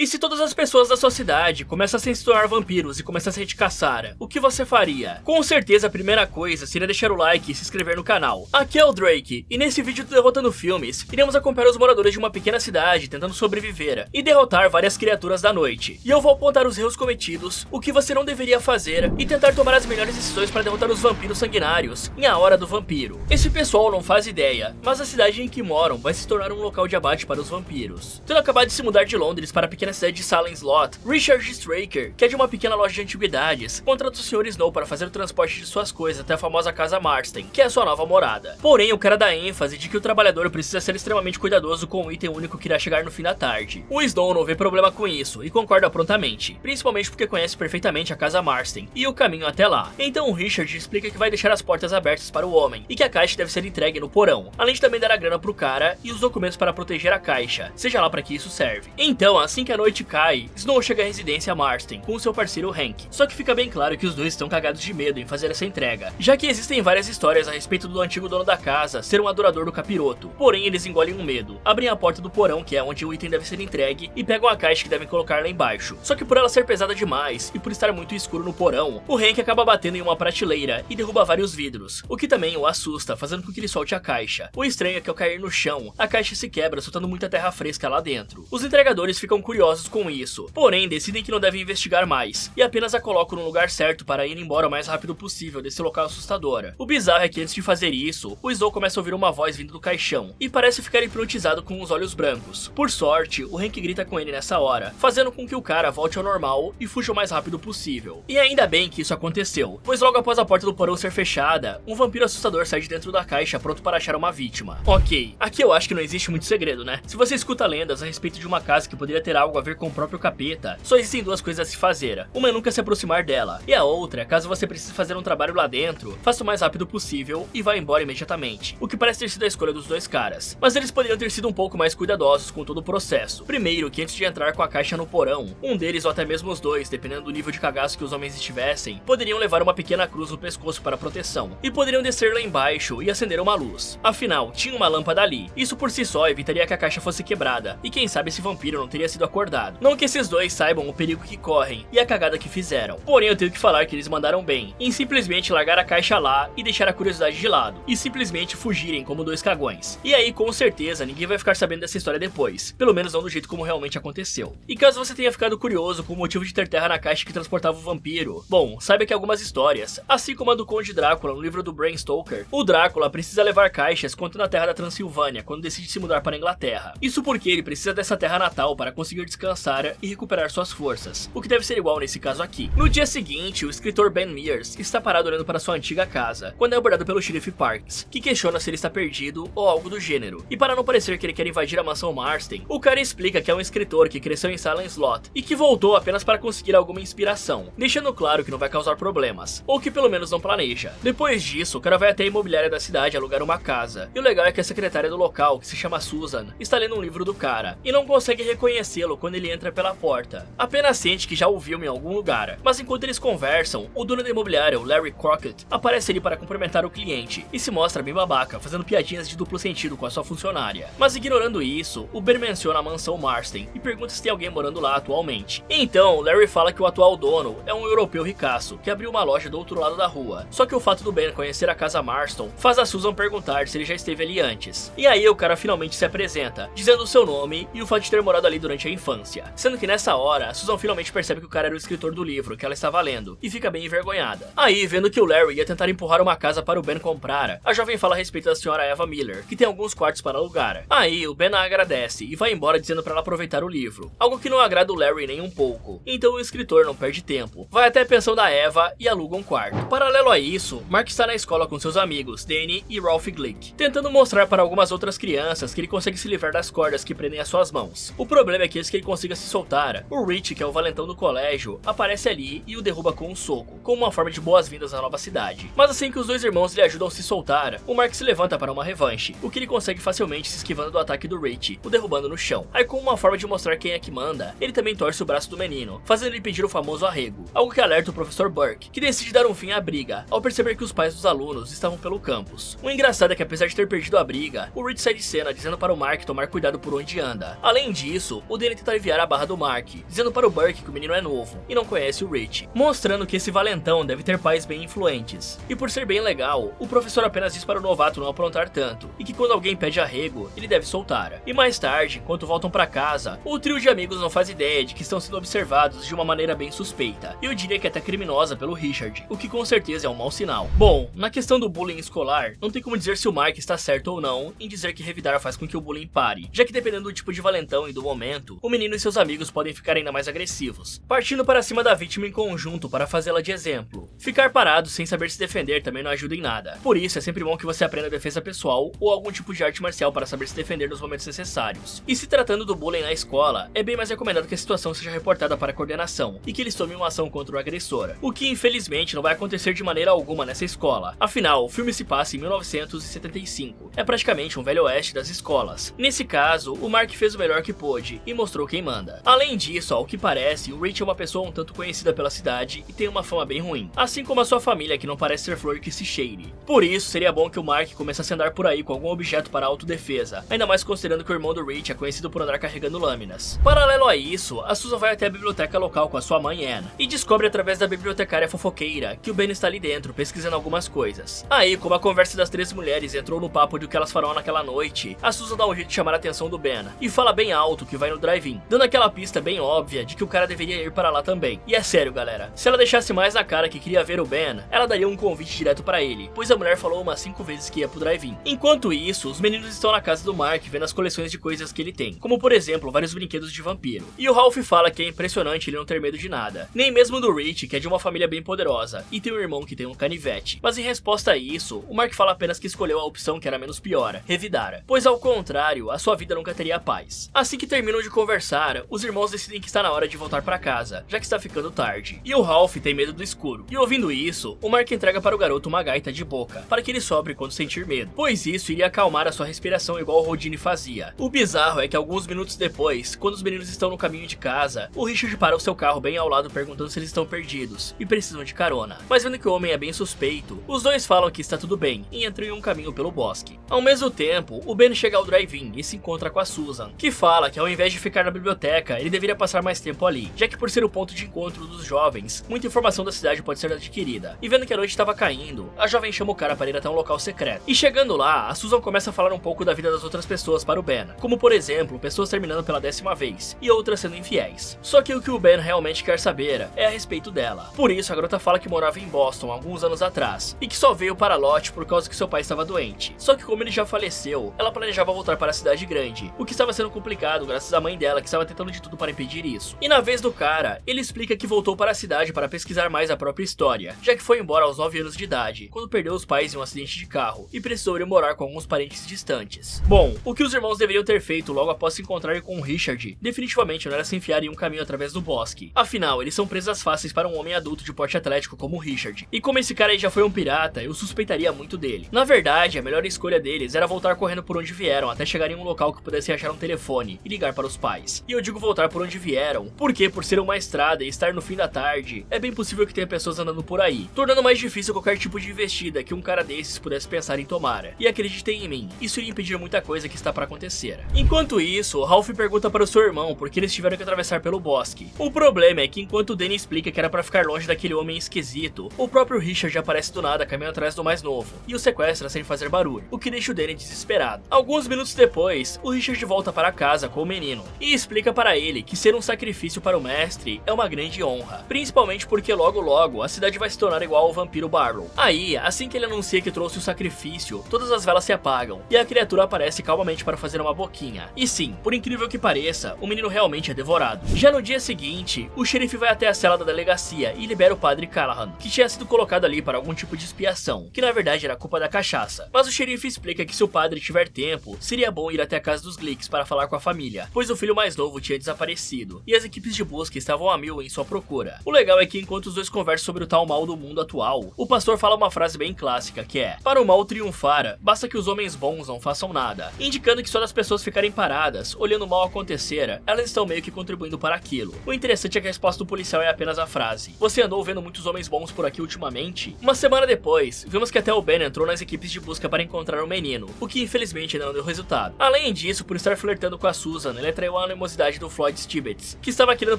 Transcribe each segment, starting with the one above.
E se todas as pessoas da sua cidade começassem a se tornar vampiros e começassem a te caçar, o que você faria? Com certeza a primeira coisa seria deixar o like e se inscrever no canal. Aqui é o Drake, e nesse vídeo do Derrotando Filmes, iremos acompanhar os moradores de uma pequena cidade tentando sobreviver e derrotar várias criaturas da noite. E eu vou apontar os erros cometidos, o que você não deveria fazer e tentar tomar as melhores decisões para derrotar os vampiros sanguinários em A Hora do Vampiro. Esse pessoal não faz ideia, mas a cidade em que moram vai se tornar um local de abate para os vampiros. Tendo acabado de se mudar de Londres para a pequena cidade de Salem Slot, Richard Straker, que é de uma pequena loja de antiguidades, contrata o Sr. Snow para fazer o transporte de suas coisas até a famosa casa Marston, que é a sua nova morada. Porém, o cara dá ênfase de que o trabalhador precisa ser extremamente cuidadoso com o item único que irá chegar no fim da tarde. O Snow não vê problema com isso e concorda prontamente, principalmente porque conhece perfeitamente a casa Marston e o caminho até lá. Então o Richard explica que vai deixar as portas abertas para o homem e que a caixa deve ser entregue no porão, além de também dar a grana pro cara e os documentos para proteger a caixa, seja lá para que isso serve. Então, assim que a noite cai, Snow chega à residência Marston com seu parceiro Hank, só que fica bem claro que os dois estão cagados de medo em fazer essa entrega, já que existem várias histórias a respeito do antigo dono da casa ser um adorador do capiroto. Porém, eles engolem um medo, abrem a porta do porão, que é onde o item deve ser entregue, e pegam a caixa que devem colocar lá embaixo. Só que por ela ser pesada demais e por estar muito escuro no porão, o Hank acaba batendo em uma prateleira e derruba vários vidros, o que também o assusta, fazendo com que ele solte a caixa. O estranho é que ao cair no chão, a caixa se quebra, soltando muita terra fresca lá dentro. Os entregadores ficam curiosos com isso, porém decidem que não devem investigar mais, e apenas a colocam no lugar certo para ir embora o mais rápido possível desse local assustador. O bizarro é que antes de fazer isso, o Snow começa a ouvir uma voz vindo do caixão, e parece ficar hipnotizado com os olhos brancos. Por sorte, o Hank grita com ele nessa hora, fazendo com que o cara volte ao normal e fuja o mais rápido possível. E ainda bem que isso aconteceu, pois logo após a porta do porão ser fechada, um vampiro assustador sai de dentro da caixa pronto para achar uma vítima. Ok, aqui eu acho que não existe muito segredo, né? Se você escuta lendas a respeito de uma casa que poderia ter algo a ver com o próprio capeta, só existem duas coisas a se fazer. Uma é nunca se aproximar dela, e a outra, caso você precise fazer um trabalho lá dentro, faça o mais rápido possível e vá embora imediatamente. O que parece ter sido a escolha dos dois caras, mas eles poderiam ter sido um pouco mais cuidadosos com todo o processo. Primeiro, que antes de entrar com a caixa no porão, um deles ou até mesmo os dois, dependendo do nível de cagaço que os homens estivessem, poderiam levar uma pequena cruz no pescoço para proteção, e poderiam descer lá embaixo e acender uma luz. Afinal, tinha uma lâmpada ali. Isso por si só evitaria que a caixa fosse quebrada, e quem sabe esse vampiro não teria sido acordado. Não que esses dois saibam o perigo que correm e a cagada que fizeram. Porém, eu tenho que falar que eles mandaram bem em simplesmente largar a caixa lá e deixar a curiosidade de lado, e simplesmente fugirem como dois cagões. E aí, com certeza, ninguém vai ficar sabendo dessa história depois, pelo menos não do jeito como realmente aconteceu. E caso você tenha ficado curioso com o motivo de ter terra na caixa que transportava o vampiro, bom, saiba que algumas histórias, assim como a do Conde Drácula no livro do Bram Stoker, o Drácula precisa levar caixas contando a terra da Transilvânia quando decide se mudar para a Inglaterra. Isso porque ele precisa dessa terra natal para conseguir descansar e recuperar suas forças, o que deve ser igual nesse caso aqui. No dia seguinte, o escritor Ben Mears está parado olhando para sua antiga casa, quando é abordado pelo xerife Parks, que questiona se ele está perdido ou algo do gênero. E para não parecer que ele quer invadir a mansão Marston, o cara explica que é um escritor que cresceu em Salem Slot e que voltou apenas para conseguir alguma inspiração, deixando claro que não vai causar problemas, ou que pelo menos não planeja. Depois disso, o cara vai até a imobiliária da cidade alugar uma casa, e o legal é que a secretária do local, que se chama Susan, está lendo um livro do cara, e não consegue reconhecê-lo quando ele entra pela porta. Apenas sente que já o viu em algum lugar, mas enquanto eles conversam, o dono da imobiliária, o Larry Crockett, aparece ali para cumprimentar o cliente, e se mostra bem babaca, fazendo piadinhas de duplo sentido com a sua funcionária. Mas ignorando isso, o Ben menciona a mansão Marston, e pergunta se tem alguém morando lá atualmente. Então, Larry fala que o atual dono é um europeu ricaço, que abriu uma loja do outro lado da rua. Só que o fato do Ben conhecer a casa Marston faz a Susan perguntar se ele já esteve ali antes. E aí o cara finalmente se apresenta, dizendo o seu nome e o fato de ter morado ali durante a infância. Sendo que nessa hora, a Susan finalmente percebe que o cara era o escritor do livro que ela estava lendo, e fica bem envergonhada. Aí, vendo que o Larry ia tentar empurrar uma casa para o Ben comprar, a jovem fala a respeito da senhora Eva Miller, que tem alguns quartos para alugar. Aí, o Ben a agradece e vai embora dizendo para ela aproveitar o livro, algo que não agrada o Larry nem um pouco. Então o escritor não perde tempo, vai até a pensão da Eva e aluga um quarto. Paralelo a isso, Mark está na escola com seus amigos, Danny e Ralph Glick, tentando mostrar para algumas outras crianças que ele consegue se livrar das cordas que prendem as suas mãos. O problema é que antes que ele consiga se soltar, o Rich, que é o valentão do colégio, aparece ali e o derruba com um soco, como uma forma de boas-vindas à nova cidade. Mas assim que os dois irmãos lhe ajudam a se soltar, o Mark se levanta para uma revanche, o que ele consegue facilmente se esquivando do ataque do Rich, o derrubando no chão. Aí, como uma forma de mostrar quem é que manda, ele também torce o braço do menino, fazendo ele pedir o famoso arrego, algo que alerta o professor Burke, que decide dar um fim à briga, ao perceber que os pais dos alunos estavam pelo campus. O engraçado é que apesar de ter perdido a briga, o Rich sai de cena dizendo para o Mark tomar cuidado por onde anda. Além disso, o Danny tenta tenta aliviar a barra do Mark, dizendo para o Burke que o menino é novo e não conhece o Rich, mostrando que esse valentão deve ter pais bem influentes. E por ser bem legal, o professor apenas diz para o novato não aprontar tanto, e que quando alguém pede arrego, ele deve soltar. E mais tarde, enquanto voltam para casa, o trio de amigos não faz ideia de que estão sendo observados de uma maneira bem suspeita, e eu diria que até criminosa pelo Richard, o que com certeza é um mau sinal. Bom, na questão do bullying escolar, não tem como dizer se o Mark está certo ou não em dizer que revidar faz com que o bullying pare, já que dependendo do tipo de valentão e do momento, o menino e seus amigos podem ficar ainda mais agressivos, partindo para cima da vítima em conjunto para fazê-la de exemplo. Ficar parado sem saber se defender também não ajuda em nada, por isso é sempre bom que você aprenda defesa pessoal ou algum tipo de arte marcial para saber se defender nos momentos necessários. E se tratando do bullying na escola, é bem mais recomendado que a situação seja reportada para a coordenação e que eles tomem uma ação contra o agressor, o que infelizmente não vai acontecer de maneira alguma nessa escola. Afinal, o filme se passa em 1975, é praticamente um velho oeste das escolas. Nesse caso, o Mark fez o melhor que pôde e mostrou quem manda. Além disso, ao que parece, o Rich é uma pessoa um tanto conhecida pela cidade e tem uma fama bem ruim, assim como a sua família, que não parece ser flor que se cheire. Por isso, seria bom que o Mark começasse a andar por aí com algum objeto para autodefesa, ainda mais considerando que o irmão do Rich é conhecido por andar carregando lâminas. Paralelo a isso, a Susan vai até a biblioteca local com a sua mãe Anne e descobre através da bibliotecária fofoqueira que o Ben está ali dentro pesquisando algumas coisas. Aí, como a conversa das três mulheres entrou no papo de o que elas farão naquela noite, a Susan dá um jeito de chamar a atenção do Ben e fala bem alto que vai no drive-in, dando aquela pista bem óbvia de que o cara deveria ir para lá também. E é sério, galera, se ela deixasse mais na cara que queria ver o Ben, ela daria um convite direto para ele, pois a mulher falou umas 5 vezes que ia pro drive-in. Enquanto isso, os meninos estão na casa do Mark vendo as coleções de coisas que ele tem, como por exemplo, vários brinquedos de vampiro. E o Ralph fala que é impressionante ele não ter medo de nada, nem mesmo do Rich, que é de uma família bem poderosa, e tem um irmão que tem um canivete. Mas em resposta a isso, o Mark fala apenas que escolheu a opção que era menos pior, revidar, pois ao contrário, a sua vida nunca teria paz. Assim que terminam de conversar, os irmãos decidem que está na hora de voltar para casa, já que está ficando tarde. E o Ralph tem medo do escuro. E ouvindo isso, o Mark entrega para o garoto uma gaita de boca, para que ele sobre quando sentir medo, pois isso iria acalmar a sua respiração igual o Rodine fazia. O bizarro é que alguns minutos depois, quando os meninos estão no caminho de casa, o Richard para o seu carro bem ao lado perguntando se eles estão perdidos e precisam de carona. Mas vendo que o homem é bem suspeito, os dois falam que está tudo bem e entram em um caminho pelo bosque. Ao mesmo tempo, o Ben chega ao drive-in e se encontra com a Susan, que fala que ao invés de ficar na biblioteca, ele deveria passar mais tempo ali, já que por ser o ponto de encontro dos jovens, muita informação da cidade pode ser adquirida. E vendo que a noite estava caindo, a jovem chama o cara para ir até um local secreto. E chegando lá, a Susan começa a falar um pouco da vida das outras pessoas para o Ben, como por exemplo, pessoas terminando pela 10ª vez e outras sendo infiéis. Só que o que o Ben realmente quer saber é a respeito dela. Por isso, a garota fala que morava em Boston alguns anos atrás e que só veio para Lodge por causa que seu pai estava doente. Só que como ele já faleceu, ela planejava voltar para a cidade grande, o que estava sendo complicado graças à mãe dela, que estava tentando de tudo para impedir isso. E na vez do cara, ele explica que voltou para a cidade para pesquisar mais a própria história, já que foi embora aos 9 anos de idade, quando perdeu os pais em um acidente de carro e precisou ir morar com alguns parentes distantes. Bom, o que os irmãos deveriam ter feito logo após se encontrar com o Richard definitivamente não era se enfiar em um caminho através do bosque. Afinal, eles são presas fáceis para um homem adulto de porte atlético como o Richard. E como esse cara aí já foi um pirata, eu suspeitaria muito dele. Na verdade, a melhor escolha deles era voltar correndo por onde vieram até chegar em um local que pudesse achar um telefone e ligar para os pais. E eu digo voltar por onde vieram, porque por ser uma estrada e estar no fim da tarde, é bem possível que tenha pessoas andando por aí, tornando mais difícil qualquer tipo de investida que um cara desses pudesse pensar em tomar. E acreditem em mim, isso iria impedir muita coisa que está para acontecer. Enquanto isso, Ralph pergunta para o seu irmão por que eles tiveram que atravessar pelo bosque. O problema é que enquanto o Danny explica que era para ficar longe daquele homem esquisito, o próprio Richard aparece do nada caminhando atrás do mais novo e o sequestra sem fazer barulho, o que deixa o Danny desesperado. Alguns minutos depois, o Richard volta para casa com o menino e explica para ele que ser um sacrifício para o mestre é uma grande honra, principalmente porque logo logo a cidade vai se tornar igual ao vampiro Barlow. Aí, assim que ele anuncia que trouxe o sacrifício, todas as velas se apagam e a criatura aparece calmamente para fazer uma boquinha. E sim, por incrível que pareça, o menino realmente é devorado. Já no dia seguinte, o xerife vai até a cela da delegacia e libera o padre Callahan, que tinha sido colocado ali para algum tipo de expiação, que na verdade era culpa da cachaça. Mas o xerife explica que se o padre tiver tempo, seria bom ir até a casa dos Glicks para falar com a família, pois o filho mais novo tinha desaparecido e as equipes de busca estavam a mil em sua procura. O legal é que enquanto os dois conversam sobre o tal mal do mundo atual, o pastor fala uma frase bem clássica que é: para o mal triunfar, basta que os homens bons não façam nada, indicando que só das pessoas ficarem paradas, olhando o mal acontecer, elas estão meio que contribuindo para aquilo. O interessante é que a resposta do policial é apenas a frase: você andou vendo muitos homens bons por aqui ultimamente? Uma semana depois, vimos que até o Ben entrou nas equipes de busca para encontrar o menino, o que infelizmente não deu resultado. Além disso, por estar flertando com a Susan, ele atraiu a teimosidade do Floyd Stibbets, que estava querendo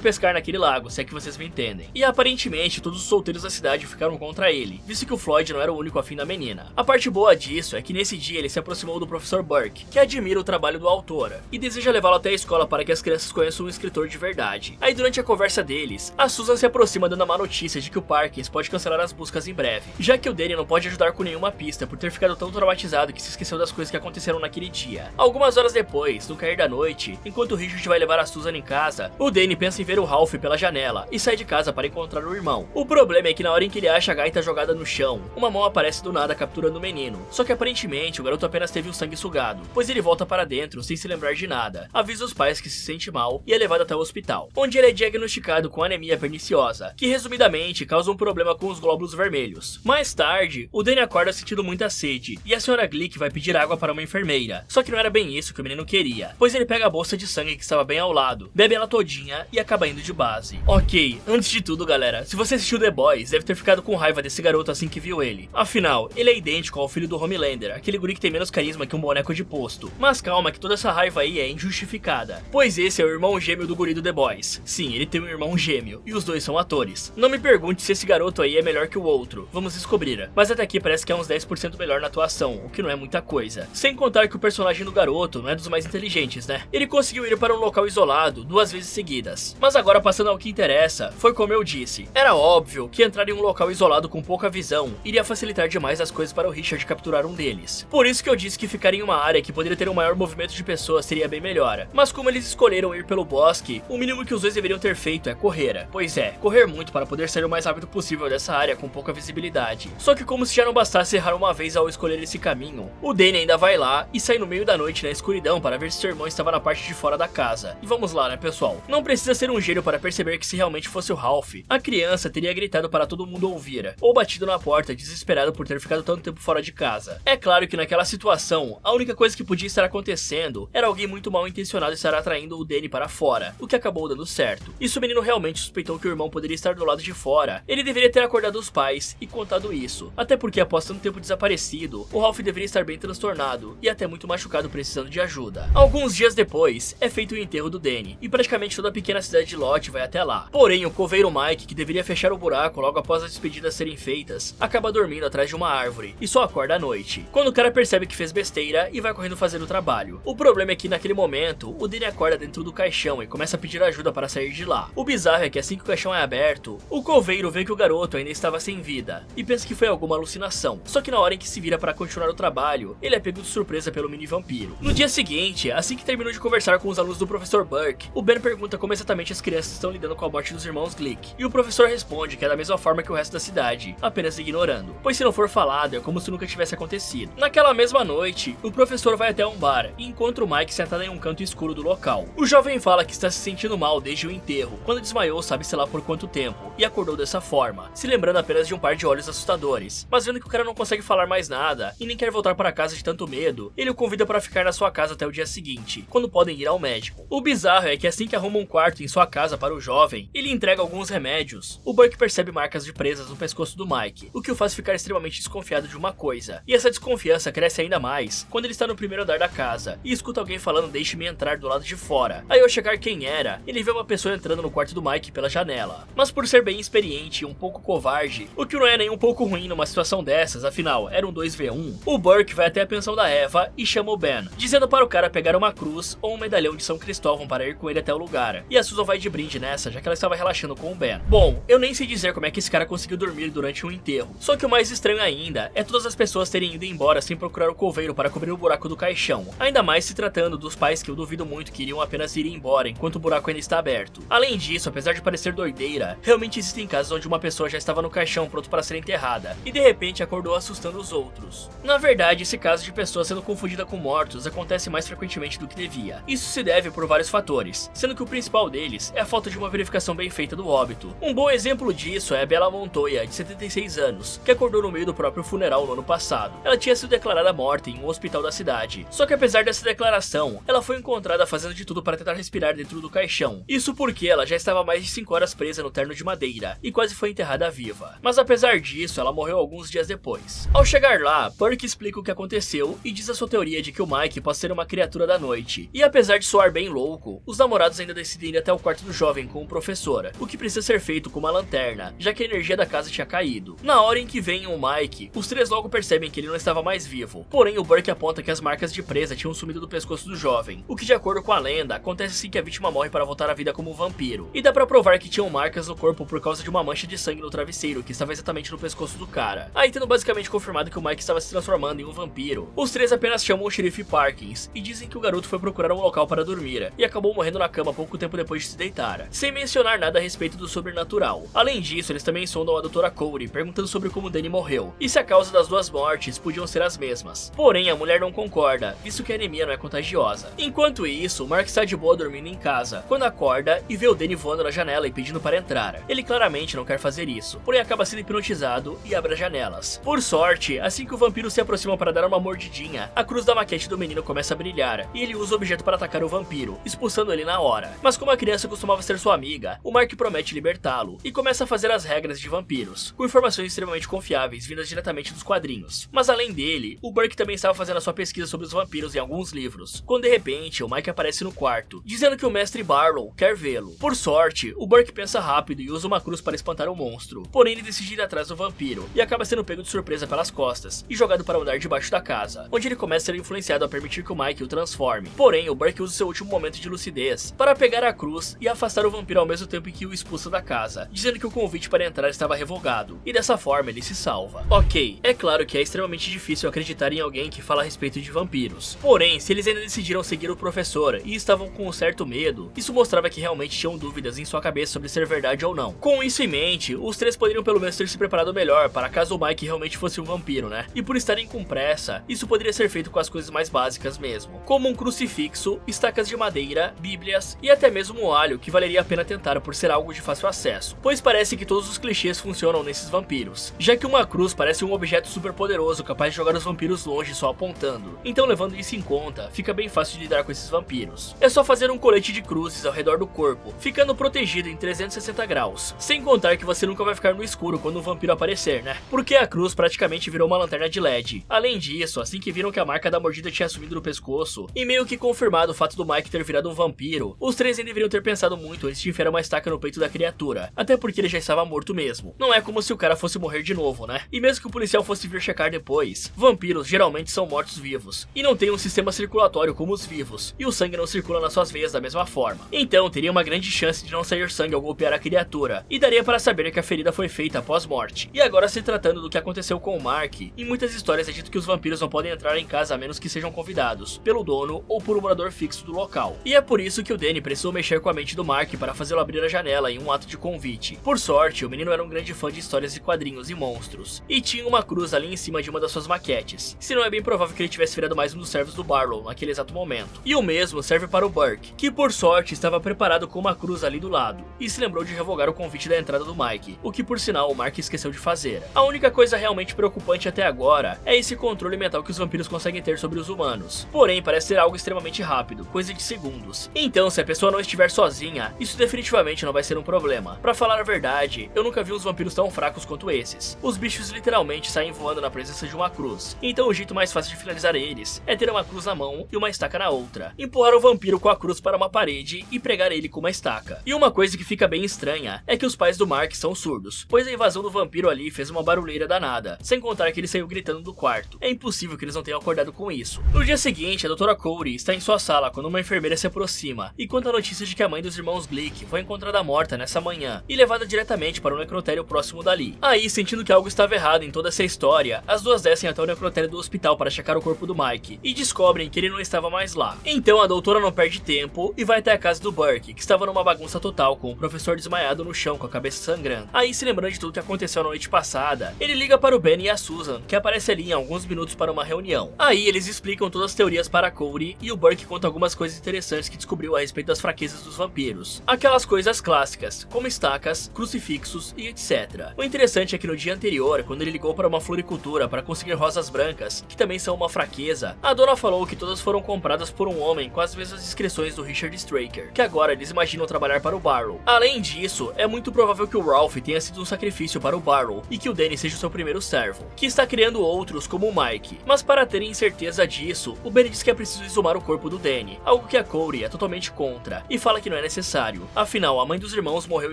pescar naquele lago, se é que vocês me entendem. E aparentemente todos os solteiros da cidade ficaram contra ele, visto que o Floyd não era o único afim da menina. A parte boa disso é que nesse dia ele se aproximou do Professor Burke, que admira o trabalho do autor, e deseja levá-lo até a escola para que as crianças conheçam um escritor de verdade. Aí durante a conversa deles, a Susan se aproxima dando a má notícia de que o Parkins pode cancelar as buscas em breve, já que o Danny não pode ajudar com nenhuma pista por ter ficado tão traumatizado que se esqueceu das coisas que aconteceram naquele dia. Algumas horas depois, no cair da noite, enquanto o Richard vai levar a Susan em casa, o Danny pensa em ver o Ralph pela janela e sai de casa para encontrar o irmão. O problema é que na hora em que ele acha a gaita jogada no chão, uma mão aparece do nada capturando o menino. Só que aparentemente o garoto apenas teve o sangue sugado, pois ele volta para dentro sem se lembrar de nada, avisa os pais que se sente mal e é levado até o hospital, onde ele é diagnosticado com anemia perniciosa, que resumidamente causa um problema com os glóbulos vermelhos. Mais tarde, o Danny acorda sentindo muita sede e a senhora Glick vai pedir água para uma enfermeira, só que não era bem isso que o menino queria, pois ele pega a bolsa de sangue que estava bem ao lado, bebe ela todinha e acaba indo de base. Ok, antes de tudo galera, se você assistiu The Boys, deve ter ficado com raiva desse garoto assim que viu ele. Afinal, ele é idêntico ao filho do Homelander, aquele guri que tem menos carisma que um boneco de posto. Mas calma que toda essa raiva aí é injustificada, pois esse é o irmão gêmeo do guri do The Boys. Sim, ele tem um irmão gêmeo, e os dois são atores. Não me pergunte se esse garoto aí é melhor que o outro, vamos descobrir. Mas até aqui parece que é uns 10% melhor na atuação, o que não é muita coisa. Sem contar que o personagem do garoto não é dos mais inteligentes, né? Ele conseguiu ir para um local isolado 2 vezes seguidas. Mas agora passando ao que interessa, foi como eu disse. Era óbvio que entrar em um local isolado com pouca visão iria facilitar demais as coisas para o Richard capturar um deles. Por isso que eu disse que ficar em uma área que poderia ter um maior movimento de pessoas seria bem melhor. Mas como eles escolheram ir pelo bosque, o mínimo que os dois deveriam ter feito é correr. Pois é, correr muito para poder sair o mais rápido possível dessa área com pouca visibilidade. Só que como se já não bastasse errar uma vez ao escolher esse caminho, o Danny ainda vai lá e sai no meio da noite na escuridão para ver se seu irmão estava na parte de fora da casa. E vamos lá, né pessoal? Não precisa ser um gênio para perceber que se realmente fosse o Ralph, a criança teria gritado para todo mundo ouvir, ou batido na porta desesperado por ter ficado tanto tempo fora de casa. É claro que naquela situação, a única coisa que podia estar acontecendo era alguém muito mal intencionado estar atraindo o Danny para fora, o que acabou dando certo. E se o menino realmente suspeitou que o irmão poderia estar do lado de fora, ele deveria ter acordado os pais e contado isso. Até porque após tanto tempo desaparecido, o Ralph deveria estar bem transtornado e até muito machucado precisando de ajuda. Alguns dias depois, é feito o enterro do Danny, e praticamente toda a pequena cidade de Lott vai até lá. Porém, o coveiro Mike, que deveria fechar o buraco logo após as despedidas serem feitas, acaba dormindo atrás de uma árvore e só acorda à noite, quando o cara percebe que fez besteira e vai correndo fazer o trabalho. O problema é que naquele momento, o Danny acorda dentro do caixão e começa a pedir ajuda para sair de lá. O bizarro é que assim que o caixão é aberto, o coveiro vê que o garoto ainda estava sem vida e pensa que foi alguma alucinação. Só que na hora em que se vira para continuar o trabalho, ele é pego de surpresa pelo mini vampiro. No dia seguinte, assim que terminou de conversar com os alunos do Professor Burke, o Ben pergunta como exatamente as crianças estão lidando com a morte dos irmãos Glick, e o professor responde que é da mesma forma que o resto da cidade, apenas ignorando, pois se não for falado é como se nunca tivesse acontecido. Naquela mesma noite, o professor vai até um bar e encontra o Mike sentado em um canto escuro do local. O jovem fala que está se sentindo mal desde o enterro, quando desmaiou sabe-se lá por quanto tempo, e acordou dessa forma, se lembrando apenas de um par de olhos assustadores. Mas vendo que o cara não consegue falar mais nada e nem quer voltar para casa de tanto medo, ele o convida para ficar na sua casa até o dia seguinte, quando podem ir ao médico. O bizarro é que assim que arruma um quarto em sua casa para o jovem, ele entrega alguns remédios. O Burke percebe marcas de presas no pescoço do Mike, o que o faz ficar extremamente desconfiado de uma coisa. E essa desconfiança cresce ainda mais quando ele está no primeiro andar da casa e escuta alguém falando "deixe-me entrar" do lado de fora. Aí ao chegar quem era, ele vê uma pessoa entrando no quarto do Mike pela janela. Mas por ser bem experiente e um pouco covarde, o que não é nem um pouco ruim numa situação dessas, afinal era um 2v1, o Burke vai até a pensão da Eva e chama o Ben, dizendo para o cara pegar uma cruz ou um medalhão de São Cristóvão para ir com ele até o lugar. E a Susan vai de brinde nessa, já que ela estava relaxando com o Ben. Bom, eu nem sei dizer como é que esse cara conseguiu dormir durante um enterro. Só que o mais estranho ainda é todas as pessoas terem ido embora sem procurar o coveiro para cobrir o buraco do caixão. Ainda mais se tratando dos pais, que eu duvido muito que iriam apenas ir embora enquanto o buraco ainda está aberto. Além disso, apesar de parecer doideira, realmente existem casos onde uma pessoa já estava no caixão pronto para ser enterrada e de repente acordou assustando os outros. Na verdade, esse caso de pessoa sendo confundida com mortos acontece mais frequentemente do que devia. Isso se deve por vários fatores, sendo que o principal deles é a falta de uma verificação bem feita do óbito. Um bom exemplo disso é a Bella Montoya, de 76 anos, que acordou no meio do próprio funeral no ano passado. Ela tinha sido declarada morta em um hospital da cidade, só que apesar dessa declaração, ela foi encontrada fazendo de tudo para tentar respirar dentro do caixão. Isso porque ela já estava mais de 5 horas presa no terno de madeira e quase foi enterrada viva. Mas apesar disso, ela morreu alguns dias depois. Ao chegar lá, Burke explica o que aconteceu e diz a sua teoria de que o Mike pode ser uma criatura da noite. E apesar de soar bem louco, os namorados ainda decidem ir até o quarto do jovem com o professor, o que precisa ser feito com uma lanterna, já que a energia da casa tinha caído. Na hora em que vem o Mike, os três logo percebem que ele não estava mais vivo, porém o Burke aponta que as marcas de presa tinham sumido do pescoço do jovem, o que de acordo com a lenda, acontece assim que a vítima morre para voltar à vida como um vampiro, e dá pra provar que tinham marcas no corpo por causa de uma mancha de sangue no travesseiro que estava exatamente no pescoço do cara. Aí tendo basicamente confirmado que o Mike estava se transformando em um vampiro, os três apenas chamam o xerife Parkins e dizem que o garoto foi procurar um local para dormir e acabou morrendo na cama pouco tempo depois de se deitar, sem mencionar nada a respeito do sobrenatural. Além disso, eles também sondam a Dra. Cody perguntando sobre como Danny morreu e se a causa das duas mortes podiam ser as mesmas. Porém, a mulher não concorda, visto que a anemia não é contagiosa. Enquanto isso, Mark está de boa dormindo em casa, quando acorda e vê o Danny voando na janela e pedindo para entrar. Ele claramente não quer fazer isso, porém acaba sendo hipnotizado e abre as janelas. Por sorte, assim que o vampiro se aproxima para dar uma mordidinha, a cruz da maquete do menino começa a brilhar e ele usa o objeto para atacar o vampiro, expulsando ele na hora. Mas como a criança costumava ser sua amiga, o Mark promete libertá-lo e começa a fazer as regras de vampiros, com informações extremamente confiáveis vindas diretamente dos quadrinhos. Mas além dele, o Burke também estava fazendo a sua pesquisa sobre os vampiros em alguns livros, quando de repente o Mike aparece no quarto, dizendo que o mestre Barlow quer vê-lo. Por sorte, o Burke pensa rápido e usa uma cruz para espantar o monstro, porém ele decide ir atrás do vampiro e acaba sendo pego de surpresa pelas costas e jogado para o andar de baixo da casa, onde ele começa a ser influenciado a permitir que o Mike o transforme. Porém, o Burke usa seu último momento de lucidez para pegar a cruz e afastar o vampiro ao mesmo tempo em que o expulsa da casa, dizendo que o convite para entrar estava revogado, e dessa forma ele se salva. Ok, é claro que é extremamente difícil acreditar em alguém que fala a respeito de vampiros, porém, se eles ainda decidiram seguir o professor e estavam com um certo medo, isso mostrava que realmente tinham dúvidas em sua cabeça sobre ser verdade ou não. Com isso em mente, os três poderiam pelo menos ter se preparado melhor para caso o Mike realmente fosse um vampiro, né? E por estarem com pressa, isso poderia ser feito com as coisas mais básicas mesmo, como um crucifixo, estacas de madeira, bíblias e até mesmo um alho que valeria a pena tentar por ser algo de fácil acesso, pois parece que todos os clichês funcionam nesses vampiros, já que uma cruz parece um objeto super poderoso capaz de jogar os vampiros longe só apontando, então levando isso em conta, fica bem fácil de lidar com esses vampiros. É só fazer um colete de cruzes ao redor do corpo, ficando protegido em 360 graus, sem contar que você nunca vai ficar no escuro quando um vampiro aparecer, né? Porque a cruz praticamente virou uma lanterna de LED. Além disso, assim que viram que a marca da mordida tinha sumido no pescoço, e meio que confirmado o fato do Mike ter virado um vampiro, os três ainda deveriam ter pensado muito antes de enfiar uma estaca no peito da criatura, até porque ele já estava morto mesmo. Não é como se o cara fosse morrer de novo, né? E mesmo que o policial fosse vir checar depois, vampiros geralmente são mortos-vivos, e não tem um sistema circulatório como os vivos, e o sangue não circula nas suas veias da mesma forma. Então teria uma grande chance de não sair sangue ao golpear a criatura, e daria para saber que a ferida foi feita após morte. E agora, se tratando do que aconteceu com o Mark, em muitas histórias é dito que os vampiros não podem entrar em casa a menos que sejam convidados pelo dono ou por um morador fixo do local. E é por isso que o Danny precisou mexer com a mente do Mark para fazê-lo abrir a janela em um ato de convite. Por sorte, o menino era um grande fã de histórias de quadrinhos e monstros, e tinha uma cruz ali em cima de uma das suas maquetes, senão é bem provável que ele tivesse virado mais um dos servos do Barlow naquele exato momento. E o mesmo serve para o Burke, que por sorte estava preparado com uma cruz ali do lado, e se lembrou de revogar o convite da entrada do Mike, o que por sinal o Mark esqueceu de fazer. A única coisa realmente preocupante até agora é esse controle mental que os vampiros conseguem ter sobre os humanos, porém parece ser algo extremamente rápido, coisa de segundos. Então, se a pessoa não estiver sozinha, isso definitivamente não vai ser um problema. Pra falar a verdade, eu nunca vi uns vampiros tão fracos quanto esses. Os bichos literalmente saem voando na presença de uma cruz, então o jeito mais fácil de finalizar eles é ter uma cruz na mão e uma estaca na outra, empurrar o vampiro com a cruz para uma parede e pregar ele com uma estaca. E uma coisa que fica bem estranha é que os pais do Mark são surdos, pois a invasão do vampiro ali fez uma barulheira danada, sem contar que ele saiu gritando do quarto. É impossível que eles não tenham acordado com isso. No dia seguinte, a Dra. Cody está em sua sala quando uma enfermeira se aproxima e conta a notícia de que a mãe dos irmãos Glick foi encontrada morta nessa manhã e levada diretamente para um necrotério próximo dali. Aí, sentindo que algo estava errado em toda essa história, as duas descem até o necrotério do hospital para checar o corpo do Mike e descobrem que ele não estava mais lá. Então a doutora não perde tempo e vai até a casa do Burke, que estava numa bagunça total com o professor desmaiado no chão com a cabeça sangrando. Aí, se lembrando de tudo que aconteceu na noite passada, ele liga para o Ben e a Susan, que aparece ali em alguns minutos para uma reunião. Aí eles explicam todas as teorias para a Cody e o Burke conta algumas coisas interessantes que descobriu a respeito das fraquezas dos vampiros. Aquelas coisas clássicas, como estacas, crucifixos e etc. O interessante é que no dia anterior, quando ele ligou para uma floricultura para conseguir rosas brancas, que também são uma fraqueza, a dona falou que todas foram compradas por um homem com as mesmas descrições do Richard Straker, que agora eles imaginam trabalhar para o Barlow. Além disso, é muito provável que o Ralph tenha sido um sacrifício para o Barlow e que o Danny seja o seu primeiro servo, que está criando outros como o Mike. Mas para terem certeza disso, o Ben diz que é preciso exumar o corpo do Danny, algo que a Cody é totalmente contra e fala que não é necessário, afinal a mãe dos irmãos morreu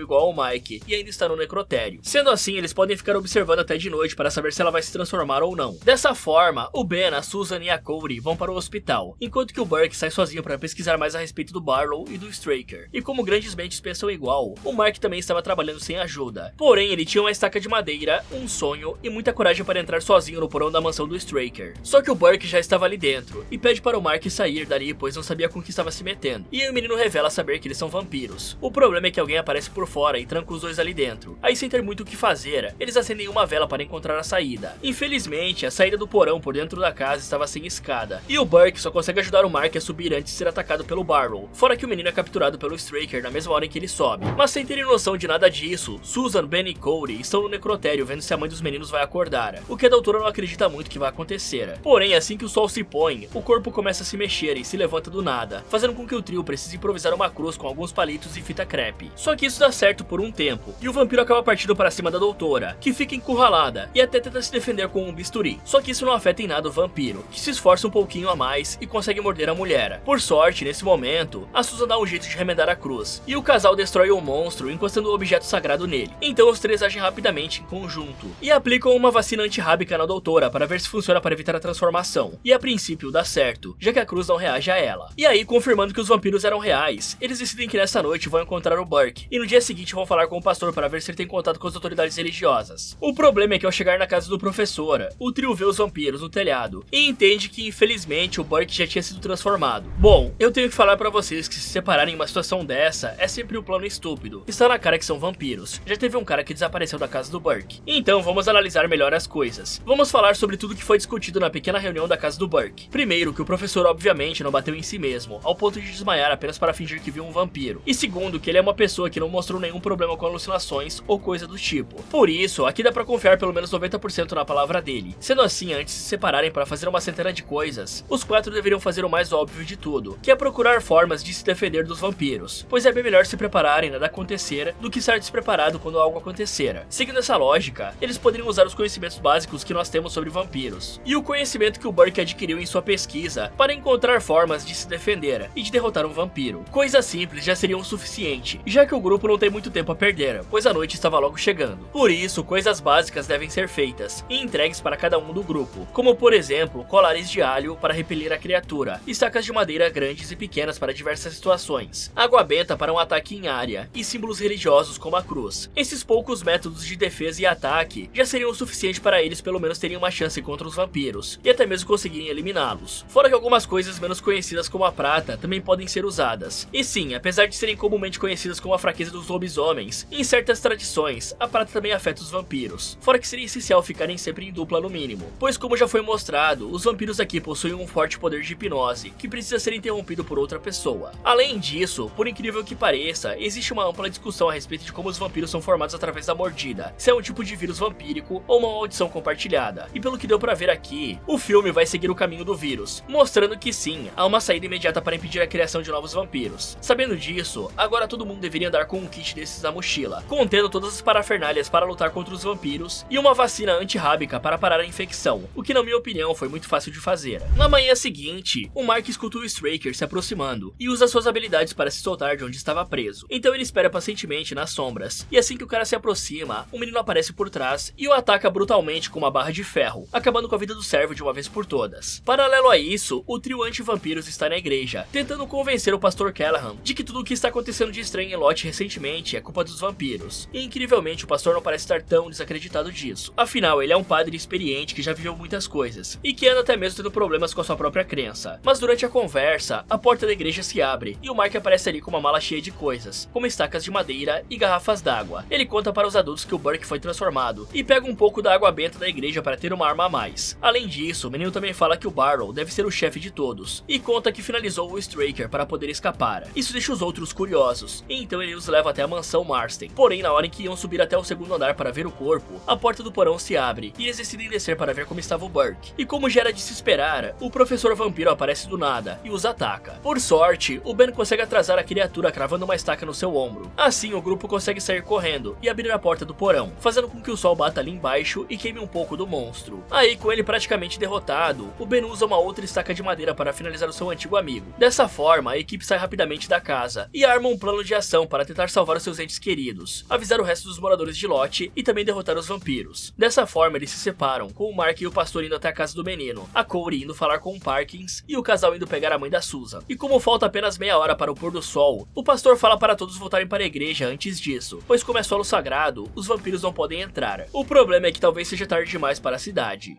igual ao Mike e ainda está no necrotério. Sendo assim, eles podem ficar observando até de noite para saber se ela vai se transformar ou não. Dessa forma, o Ben, a Susan e a Cody vão para o hospital, enquanto que o Burke sai sozinho para pesquisar mais a respeito do Barlow e do Straker. E como grandes mentes pensam igual, o Mark também estava trabalhando sem ajuda. Porém, ele tinha uma estaca de madeira, um sonho e muita coragem para entrar sozinho no porão da mansão do Straker. Só que o Burke já estava ali dentro e pede para o Mark sair dali, pois não sabia com o que estava se metendo. E aí o menino revela saber que eles são vampiros. O problema é que alguém aparece por fora e tranca os dois ali dentro. Aí, sem ter muito o que fazer, eles acendem uma vela para encontrar a saída. Infelizmente, a saída do porão por dentro da casa estava sem escada, e o Burke só consegue ajudar o Mark a subir antes de ser atacado pelo Barlow, fora que o menino é capturado pelo Straker na mesma hora em que ele sobe. Mas sem terem noção de nada disso, Susan, Ben e Cody estão no necrotério vendo se a mãe dos meninos vai acordar, o que a doutora não acredita muito que vai acontecer. Porém, assim que o sol se põe, o corpo começa a se mexer e se levanta do nada, fazendo com que o trio precise improvisar uma cruz com alguns palitos e fita crepe. Só que isso dá certo por um tempo, e o vampiro acaba partindo para cima da doutora, que fica encurralada e até tenta se defender com um bisturi. Só que isso não afeta em nada o vampiro, que se esforça um pouquinho a mais e consegue morder a mulher. Por sorte, nesse momento, a Susan dá um jeito de remendar a cruz, e o casal destrói o monstro encostando o objeto sagrado nele. Então os três agem rapidamente em conjunto, e aplicam uma vacina antirrábica na doutora para ver se funciona para evitar a transformação. E a princípio dá certo, já que a cruz não reage a ela. E aí, confirmando que os vampiros eram reais, eles decidem que nessa noite vão encontrar o Burke, e no dia seguinte vão falar com o pastor para ver se ele tem contato com as autoridades religiosas. O problema é que ao chegar na casa do professor, o trio vê os vampiros no telhado, e entende que infelizmente o Burke já tinha sido transformado. Bom, eu tenho que falar pra vocês que se separarem em uma situação dessa é sempre um plano estúpido. Está na cara que são vampiros. Já teve um cara que desapareceu da casa do Burke. Então vamos analisar melhor as coisas. Vamos falar sobre tudo que foi discutido na pequena reunião da casa do Burke. Primeiro, que o professor obviamente não bateu em si mesmo, ao ponto de desmaiar apenas para fingir que viu um vampiro. E segundo, que ele é uma pessoa que não mostrou nenhum problema com alucinações ou coisa do tipo. Por isso, aqui dá pra confiar pelo menos 90% na palavra dele. Sendo assim, antes de se separarem para fazer uma centena de coisas, os quatro deveriam fazer o mais óbvio de tudo, que é procurar formas de se defender dos vampiros, pois é bem melhor se prepararem nada acontecer do que estar despreparado quando algo acontecer. Seguindo essa lógica, eles poderiam usar os conhecimentos básicos que nós temos sobre vampiros, e o conhecimento que o Burke adquiriu em sua pesquisa para encontrar formas de se defender e de derrotar um vampiro. Coisas simples já seriam o suficiente, já que o grupo não tem muito tempo a perder, pois a noite estava logo chegando. Por isso, coisas básicas devem ser feitas e entregues para cada um do grupo, como por exemplo, colares de alho para repelir a criatura, estacas de madeira grandes e pequenas para diversas situações, água benta para um ataque em área e símbolos religiosos como a cruz. Esses poucos métodos de defesa e ataque já seriam o suficiente para eles pelo menos terem uma chance contra os vampiros, e até mesmo conseguirem eliminá-los. Fora que algumas coisas menos conhecidas como a prata também podem ser usadas. E sim, apesar de serem comumente conhecidas como a fraqueza dos lobisomens, em certas tradições, a prata também afeta os vampiros. Fora que seria essencial ficarem sempre em dupla no mínimo, pois como já foi mostrado, os vampiros aqui possuem um forte poder de hipnose, que precisa ser interrompido por outra pessoa. Além disso, por incrível que pareça, existe uma ampla discussão a respeito de como os vampiros são formados através da mordida, se é um tipo de vírus vampírico ou uma maldição compartilhada. E pelo que deu pra ver aqui, o filme vai seguir o caminho do vírus, mostrando que sim, há uma saída imediata para impedir a criação de novos vampiros. Sabendo disso, agora todo mundo deveria andar com um kit desses na mochila, contendo todas as parafernálias para lutar contra os vampiros e uma vacina antirrábica para parar a infecção, o que na minha opinião foi muito fácil de fazer. Na manhã seguinte, o Mark escuta o Straker se aproximando e usa suas habilidades para se soltar de onde estava preso. Então ele espera pacientemente nas sombras, e assim que o cara se aproxima, o menino aparece por trás e o ataca brutalmente com uma barra de ferro, acabando com a vida do servo de uma vez por todas. Paralelo a isso, o trio anti-vampiros está na igreja, tentando convencer o pastor Callahan de que tudo o que está acontecendo de estranho em Lot recentemente é culpa dos vampiros. E incrivelmente o pastor não parece estar tão desacreditado disso. Afinal, ele é um padre experiente que já viveu muitas coisas, e que anda até mesmo tendo problemas com a sua própria crença. Mas durante a conversa, a porta da igreja se abre, e o Mark aparece ali com uma mala cheia de coisas, como estacas de madeira e garrafas d'água. Ele conta para os adultos que o Burke foi transformado, e pega um pouco da água benta da igreja para ter uma arma a mais. Além disso, o menino também fala que o Barlow deve ser o chefe de todos, e conta que finalizou o Straker para poder escapar. Isso deixa os outros curiosos, e então ele os leva até a mansão Marsden. Porém, na hora em que iam subir até o segundo andar para ver o corpo, a porta do porão se abre, e eles decidem descer para ver como estava o Burke. E como já era de se esperar, o professor vampiro aparece do nada e os ataca. Por sorte, o Ben consegue atrasar a criatura cravando uma estaca no seu ombro. Assim, o grupo consegue sair correndo e abrir a porta do porão, fazendo com que o sol bata ali embaixo e queime um pouco do monstro. Aí, com ele praticamente derrotado, o Ben usa uma outra estaca de madeira para finalizar o seu antigo amigo. Dessa forma, a equipe sai rapidamente da casa e arma um plano de ação para tentar salvar os seus entes queridos, avisar o resto dos moradores de Lot e também derrotar os vampiros. Dessa forma, eles se separam, com o Mark e o pastor indo até a casa do menino, a Cody indo falar com o Parkins e o casal indo pegar a mãe da Susan. E como falta apenas meia hora para o pôr do sol, o pastor fala para todos voltarem para a igreja antes disso, pois como é solo sagrado, os vampiros não podem entrar. O problema é que talvez seja tarde demais para a cidade.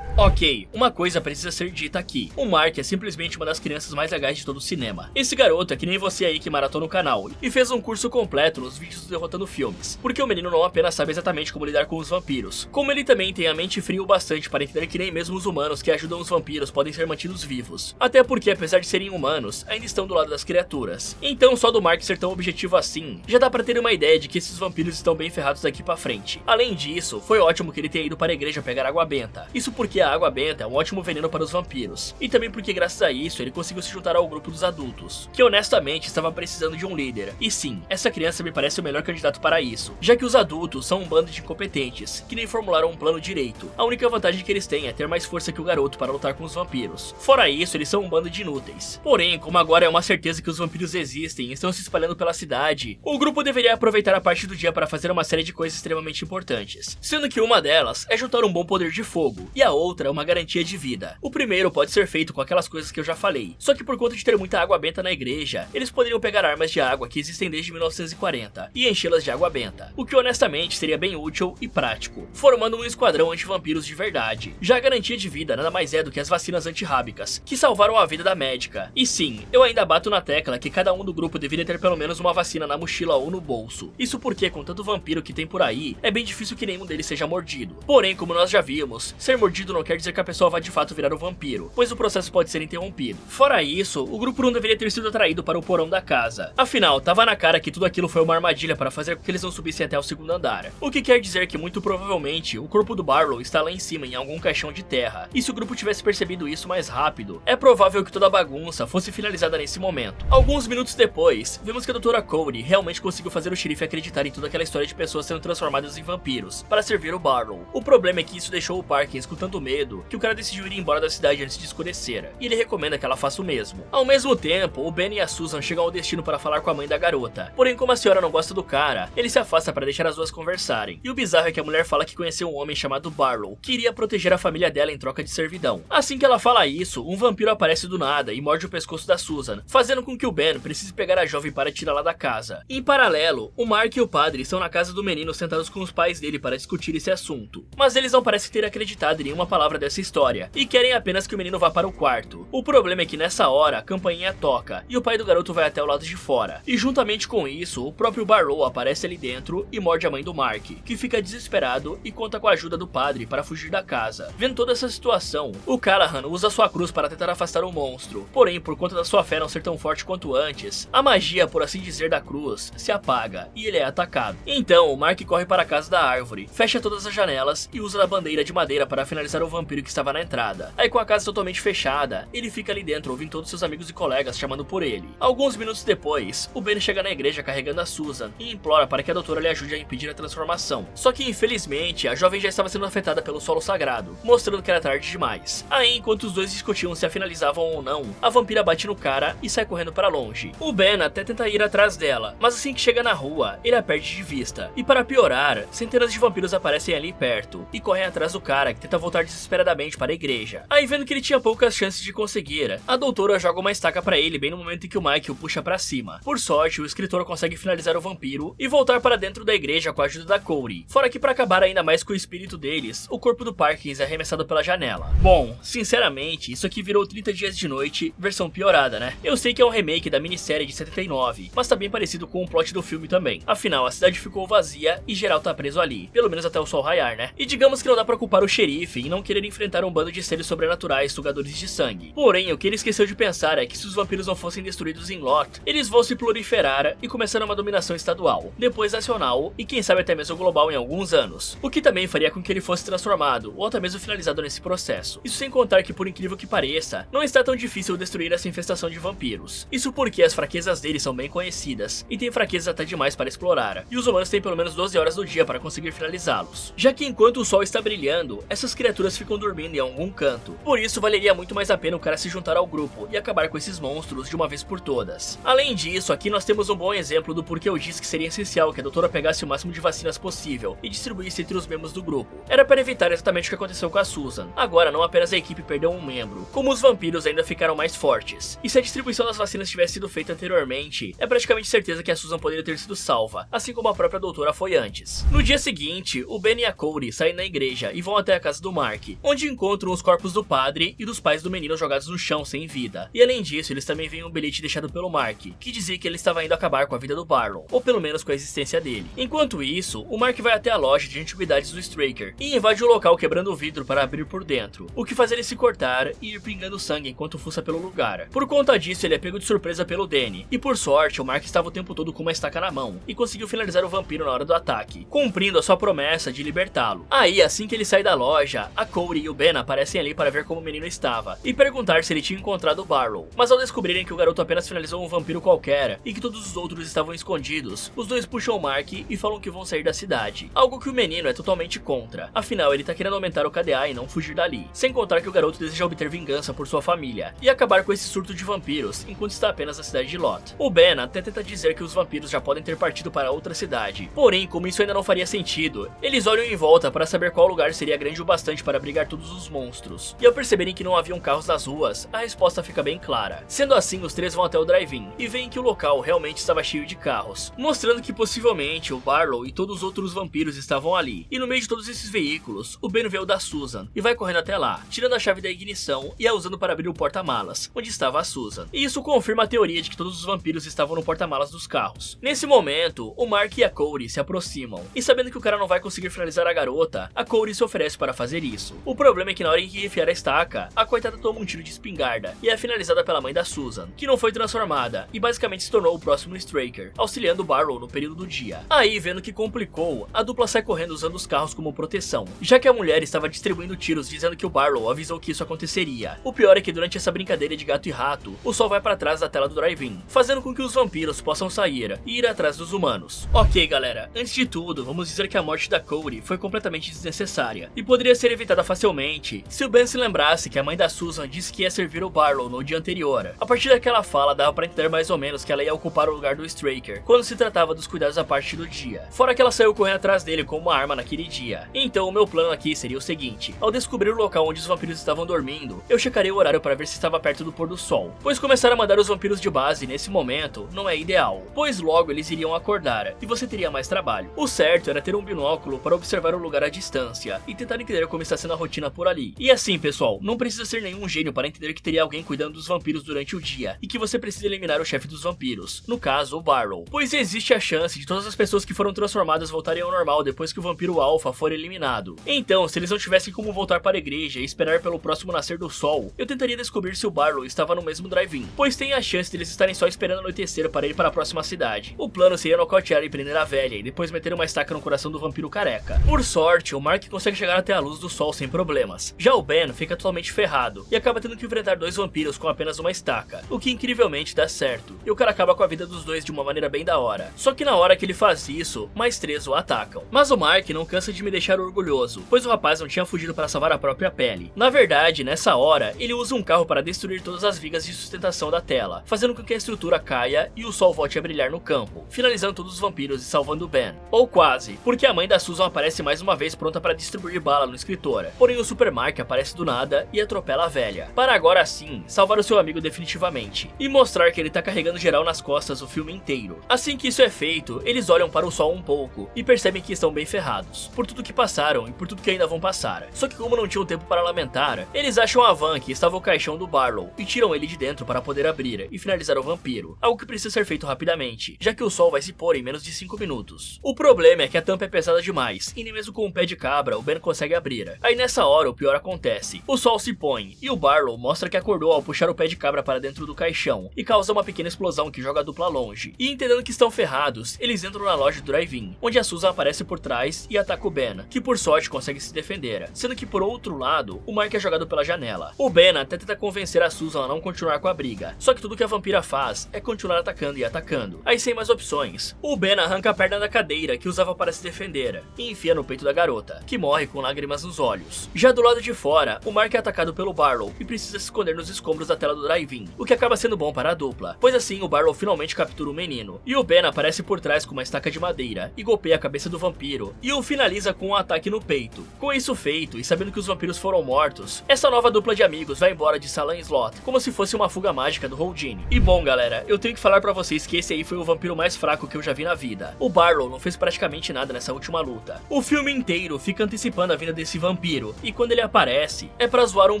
Ok, uma coisa precisa ser dita aqui. O Mark é simplesmente uma das crianças mais legais de todo o cinema. Esse garoto é que nem você aí que maratona o canal e fez um curso completo nos vídeos do Derrotando Filmes, porque o menino não apenas sabe exatamente como lidar com os vampiros, como ele também tem a mente fria o bastante para entender que nem mesmo os humanos que ajudam os vampiros podem ser mantidos vivos. Até porque, apesar de serem humanos, ainda estão do lado das criaturas. Então só do Mark ser tão objetivo assim, já dá pra ter uma ideia de que esses vampiros estão bem ferrados daqui pra frente. Além disso, foi ótimo que ele tenha ido para a igreja pegar água benta. Isso porque a água benta é um ótimo veneno para os vampiros, e também porque graças a isso ele conseguiu se juntar ao grupo dos adultos, que honestamente estava precisando de um líder. E sim, essa criança me parece o melhor candidato para isso, já que os adultos são um bando de incompetentes, que nem formularam um plano direito. A única vantagem que eles têm é ter mais força que o garoto para lutar com os vampiros. Fora isso, eles são um bando de inúteis. Porém, como agora é uma certeza que os vampiros existem e estão se espalhando pela cidade, o grupo deveria aproveitar a parte do dia para fazer uma série de coisas extremamente importantes, sendo que uma delas é juntar um bom poder de fogo, e a outra é uma garantia de vida. O primeiro pode ser feito com aquelas coisas que eu já falei, só que por conta de ter muita água benta na igreja, eles poderiam pegar armas de água que existem desde 1940 e enchê-las de água benta, o que honestamente seria bem útil e prático, formando um esquadrão anti-vampiros de verdade. Já a garantia de vida nada mais é do que as vacinas antirrábicas, que salvaram a vida da médica. E sim, eu ainda bato na tecla que cada um do grupo deveria ter pelo menos uma vacina na mochila ou no bolso. Isso porque, com tanto vampiro que tem por aí, é bem difícil que nenhum deles seja mordido. Porém, como nós já vimos, ser mordido não quer dizer que a pessoa vai de fato virar um vampiro, pois o processo pode ser interrompido. Fora isso, o grupo não deveria ter sido atraído para o porão da casa. Afinal, tava na cara que tudo aquilo foi uma armadilha para fazer com que eles não subissem até o segundo andar. O que quer dizer que muito provavelmente o corpo do Barlow está lá em cima em algum caixão de terra. E se o grupo tivesse percebido isso mais rápido, é provável que toda a bagunça fosse finalizada nesse momento. Alguns minutos depois, vimos que a Dra. Cody realmente conseguiu fazer o xerife acreditar em toda aquela história de pessoas sendo transformadas em vampiros para servir o Barlow. O problema é que isso deixou o Parkins com tanto medo que o cara decidiu ir embora da cidade antes de escurecer, e ele recomenda que ela faça o mesmo. Ao mesmo tempo, o Ben e a Susan chegam ao destino para falar com a mãe da garota, porém como a senhora não gosta do cara, ele se afasta para deixar as duas conversarem, e o bizarro é que a mulher fala que conheceu um homem chamado Barlow, que iria proteger a família dela em troca de servidão. Assim que ela fala isso, um vampiro aparece do nada e morde o pescoço da Susan, fazendo com que o Ben precise pegar a jovem para tirá-la da casa. Em paralelo, o Mark e o padre estão na casa do menino sentados com os pais dele para discutir esse assunto, mas eles não parecem ter acreditado em nenhuma palavra dessa história, e querem apenas que o menino vá para o quarto. O problema é que nessa hora a campainha toca e o pai do garoto vai até o lado de fora. E juntamente com isso, o próprio Barlow aparece ali dentro e morde a mãe do Mark, que fica desesperado e conta com a ajuda do padre para fugir da casa. Vendo toda essa situação, o Callahan usa sua cruz para tentar afastar o monstro. Porém, por conta da sua fé não ser tão forte quanto antes, a magia, por assim dizer, da cruz se apaga e ele é atacado. Então, o Mark corre para a casa da árvore, fecha todas as janelas e usa a bandeira de madeira para finalizar o vampiro que estava na entrada. Aí com a casa totalmente fechada, ele fica ali dentro ouvindo todos seus amigos e colegas chamando por ele. Alguns minutos depois, o Ben chega na igreja carregando a Susan e implora para que a doutora lhe ajude a impedir a transformação. Só que infelizmente, a jovem já estava sendo afetada pelo solo sagrado, mostrando que era tarde demais. Aí, enquanto os dois discutiam se a finalizavam ou não, a vampira bate no cara e sai correndo para longe. O Ben até tenta ir atrás dela, mas assim que chega na rua, ele a perde de vista. E para piorar, centenas de vampiros aparecem ali perto e correm atrás do cara que tenta voltar desesperadamente para a igreja. Aí, vendo que ele tinha poucas chances de conseguir, a doutora joga uma estaca para ele bem no momento em que o Mike o puxa para cima. Por sorte, o escritor consegue finalizar o vampiro e voltar para dentro da igreja com a ajuda da Cody. Fora que para acabar ainda mais com o espírito deles, o corpo do Parkins é arremessado pela janela. Bom, sinceramente, isso aqui virou 30 Dias de Noite, versão piorada, né? Eu sei que é um remake da minissérie de 79, mas tá bem parecido com o plot do filme também. Afinal, a cidade ficou vazia e geral tá preso ali, pelo menos até o sol raiar, né? E digamos que não dá pra culpar o xerife em não querer enfrentar um bando de seres sobrenaturais sugadores de sangue. Porém, o que ele esqueceu de pensar é que se os vampiros não fossem destruídos em Lot, eles vão se proliferar e começar uma dominação estadual, depois nacional e quem sabe até mesmo global em alguns anos, o que também faria com que ele fosse transformado ou até mesmo finalizado nesse processo. Isso sem contar que, por incrível que pareça, não está tão difícil destruir essa infestação de vampiros. Isso porque as fraquezas deles são bem conhecidas e tem fraquezas até demais para explorar, e os humanos têm pelo menos 12 horas do dia para conseguir finalizá-los. Já que enquanto o sol está brilhando, essas criaturas ficam dormindo em algum canto. Por isso valeria muito mais a pena o cara se juntar ao grupo e acabar com esses monstros de uma vez por todas. Além disso, aqui nós temos um bom exemplo do porquê eu disse que seria essencial que a doutora pegasse o máximo de vacinas possível e distribuísse entre os membros do grupo. Era para evitar exatamente o que aconteceu com a Susan. Agora não apenas a equipe perdeu um membro, como os vampiros ainda ficaram mais fortes. E se a distribuição das vacinas tivesse sido feita anteriormente, é praticamente certeza que a Susan poderia ter sido salva, assim como a própria doutora foi antes. No dia seguinte, o Ben e a Cody saem da igreja e vão até a casa do Mark, onde encontram os corpos do padre e dos pais do menino jogados no chão sem vida. E além disso, eles também veem um bilhete deixado pelo Mark, que dizia que ele estava indo acabar com a vida do Barlow, ou pelo menos com a existência dele. Enquanto isso, o Mark vai até a loja de antiguidades do Straker e invade o local quebrando o vidro para abrir por dentro, o que faz ele se cortar e ir pingando sangue enquanto fuça pelo lugar. Por conta disso, ele é pego de surpresa pelo Danny, e por sorte, o Mark estava o tempo todo com uma estaca na mão e conseguiu finalizar o vampiro na hora do ataque, cumprindo a sua promessa de libertá-lo. Aí, assim que ele sai da loja, a Cody e o Ben aparecem ali para ver como o menino estava e perguntar se ele tinha encontrado o Barlow. Mas ao descobrirem que o garoto apenas finalizou um vampiro qualquer e que todos os outros estavam escondidos, os dois puxam o Mark e falam que vão sair da cidade, algo que o menino é totalmente contra, afinal ele tá querendo aumentar o KDA e não fugir dali, sem contar que o garoto deseja obter vingança por sua família e acabar com esse surto de vampiros enquanto está apenas na cidade de Lot. O Ben até tenta dizer que os vampiros já podem ter partido para outra cidade, porém como isso ainda não faria sentido, eles olham em volta para saber qual lugar seria grande o bastante para abrigar todos os monstros, e ao perceberem que não haviam carros nas ruas, a resposta fica bem clara. Sendo assim, os três vão até o drive-in e veem que o local realmente estava cheio de carros, mostrando que possivelmente o Barlow e todos os outros vampiros estavam ali. E no meio de todos esses veículos, o Ben vê o da Susan e vai correndo até lá, tirando a chave da ignição e a usando para abrir o porta-malas, onde estava a Susan. E isso confirma a teoria de que todos os vampiros estavam no porta-malas dos carros. Nesse momento, o Mark e a Cody se aproximam, e sabendo que o cara não vai conseguir finalizar a garota, a Cody se oferece para fazer isso. O problema é que na hora em que enfiar a estaca, a coitada toma um tiro de espingarda e é finalizada pela mãe da Susan, que não foi transformada e basicamente se tornou o próximo Straker, auxiliando o Barlow no período do dia. Aí, vendo que complicou, a dupla sai correndo usando os carros como proteção, já que a mulher estava distribuindo tiros dizendo que o Barlow avisou que isso aconteceria. O pior é que durante essa brincadeira de gato e rato, o sol vai para trás da tela do drive-in, fazendo com que os vampiros possam sair e ir atrás dos humanos. Ok galera, antes de tudo, vamos dizer que a morte da Cody foi completamente desnecessária, e poderia ser evitada facilmente se o Ben se lembrasse que a mãe da Susan disse que ia servir o Barlow no dia anterior. A partir daquela fala dava para entender mais ou menos que ela ia ocupar o lugar do Straker, quando se tratava dos cuidados à parte do dia. Fora que ela saiu correndo atrás dele com uma arma naquele dia. Então o meu plano aqui seria o seguinte: ao descobrir o local onde os vampiros estavam dormindo, eu checaria o horário para ver se estava perto do pôr do sol, pois começar a mandar os vampiros de base nesse momento não é ideal, pois logo eles iriam acordar e você teria mais trabalho. O certo era ter um binóculo para observar o lugar à distância e tentar entender como está sendo a rotina por ali. E assim pessoal, não precisa ser nenhum gênio para entender que teria alguém cuidando dos vampiros durante o dia e que você precisa eliminar o chefe dos vampiros, no caso o Barlow, pois existe a chance de todas as pessoas que foram transformadas voltarem ao normal depois que o vampiro alfa for eliminado. Então, se eles não tivessem como voltar para a igreja e esperar pelo próximo nascer do sol, eu tentaria descobrir se o Barlow estava no mesmo drive-in, pois tem a chance de eles estarem só esperando anoitecer para ir para a próxima cidade. O plano seria nocautear e prender a velha e depois meter uma estaca no coração do vampiro careca. Por sorte, o Mark consegue chegar até a luz do sol sem problemas. Já o Ben fica totalmente ferrado e acaba tendo que enfrentar dois vampiros com apenas uma estaca, o que incrivelmente dá certo, e o cara acaba com a vida dos dois de uma maneira bem da hora. Só que na hora que ele faz isso, mais três o atacam. Mas o Mark não cansa de me deixar orgulhoso, pois o rapaz não tinha fugido para salvar a própria pele. Na verdade, nessa hora, ele usa um carro para destruir todas as vigas de sustentação da tela, fazendo com que a estrutura caia e o sol volte a brilhar no campo, finalizando todos os vampiros e salvando o Ben. Ou quase, porque a mãe da Susan aparece mais uma vez pronta para distribuir bala no escritor, porém o Super Mark aparece do nada e atropela a velha, para agora sim salvar o seu amigo definitivamente, e mostrar que ele tá carregando geral nas costas o filme inteiro. Assim que isso é feito, eles olham para o sol um pouco e percebem que estão bem ferrados, por tudo que passaram e por tudo que ainda vão passar. Só que como não tinham tempo para lamentar, eles acham a van que estava o caixão do Barlow e tiram ele de dentro para poder abrir e finalizar o vampiro, algo que precisa ser feito rapidamente, já que o sol vai se pôr em menos de 5 minutos. O problema é que a tampa é pesada demais, e nem mesmo com um pé de cabra o Ben consegue abrir. Aí nessa hora o pior acontece, o sol se põe e o Barlow mostra que acordou ao puxar o pé de cabra para dentro do caixão e causa uma pequena explosão que joga a dupla longe. E entendendo que estão ferrados, eles entram na loja do drive-in, onde a Susan aparece por trás e ataca o Ben, que por sorte consegue se defender, sendo que por outro lado, o Mark é jogado pela janela. O Ben até tenta convencer a Susan a não continuar com a briga, só que tudo que a vampira faz é continuar atacando e atacando. Aí sem mais opções, o Ben arranca a perna da cadeira que usava para se defender e enfia no peito da garota, que morre com lágrimas nos olhos. vampiros. Já do lado de fora, o Mark é atacado pelo Barlow e precisa se esconder nos escombros da tela do drive-in, o que acaba sendo bom para a dupla, pois assim o Barlow finalmente captura o menino. E o Ben aparece por trás com uma estaca de madeira e golpeia a cabeça do vampiro e o finaliza com um ataque no peito. Com isso feito e sabendo que os vampiros foram mortos, essa nova dupla de amigos vai embora de Salem Slot, como se fosse uma fuga mágica do Houdini. E bom galera, eu tenho que falar pra vocês que esse aí foi o vampiro mais fraco que eu já vi na vida. O Barlow não fez praticamente nada nessa última luta. O filme inteiro fica antecipando a vinda desse vampiro, e quando ele aparece, é pra zoar um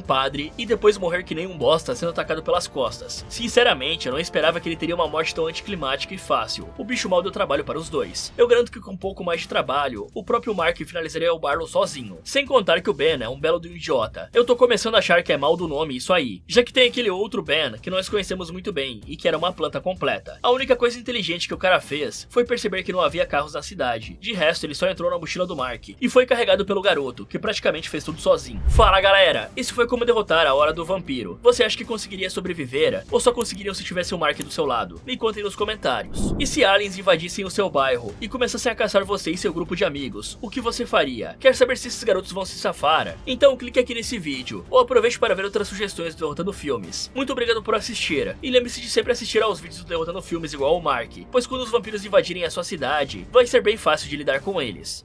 padre e depois morrer que nem um bosta sendo atacado pelas costas. Sinceramente, eu não esperava que ele teria uma morte tão anticlimática e fácil. O bicho mal deu trabalho para os dois. Eu garanto que com um pouco mais de trabalho, o próprio Mark finalizaria o Barlow sozinho. Sem contar que o Ben é um belo do idiota. Eu tô começando a achar que é mal do nome isso aí, já que tem aquele outro Ben que nós conhecemos muito bem e que era uma planta completa. A única coisa inteligente que o cara fez foi perceber que não havia carros na cidade. De resto, ele só entrou na mochila do Mark e foi carregado pelo garoto, que praticamente fez tudo sozinho. Fala galera, esse foi como derrotar a Hora do Vampiro. Você acha que conseguiria sobreviver ou só conseguiriam se tivesse o Mark do seu lado? Me contem nos comentários. E se aliens invadissem o seu bairro e começassem a caçar você e seu grupo de amigos, o que você faria? Quer saber se esses garotos vão se safar? Então clique aqui nesse vídeo ou aproveite para ver outras sugestões do Derrotando Filmes. Muito obrigado por assistir e lembre-se de sempre assistir aos vídeos do Derrotando Filmes igual ao Mark, pois quando os vampiros invadirem a sua cidade, vai ser bem fácil de lidar com eles.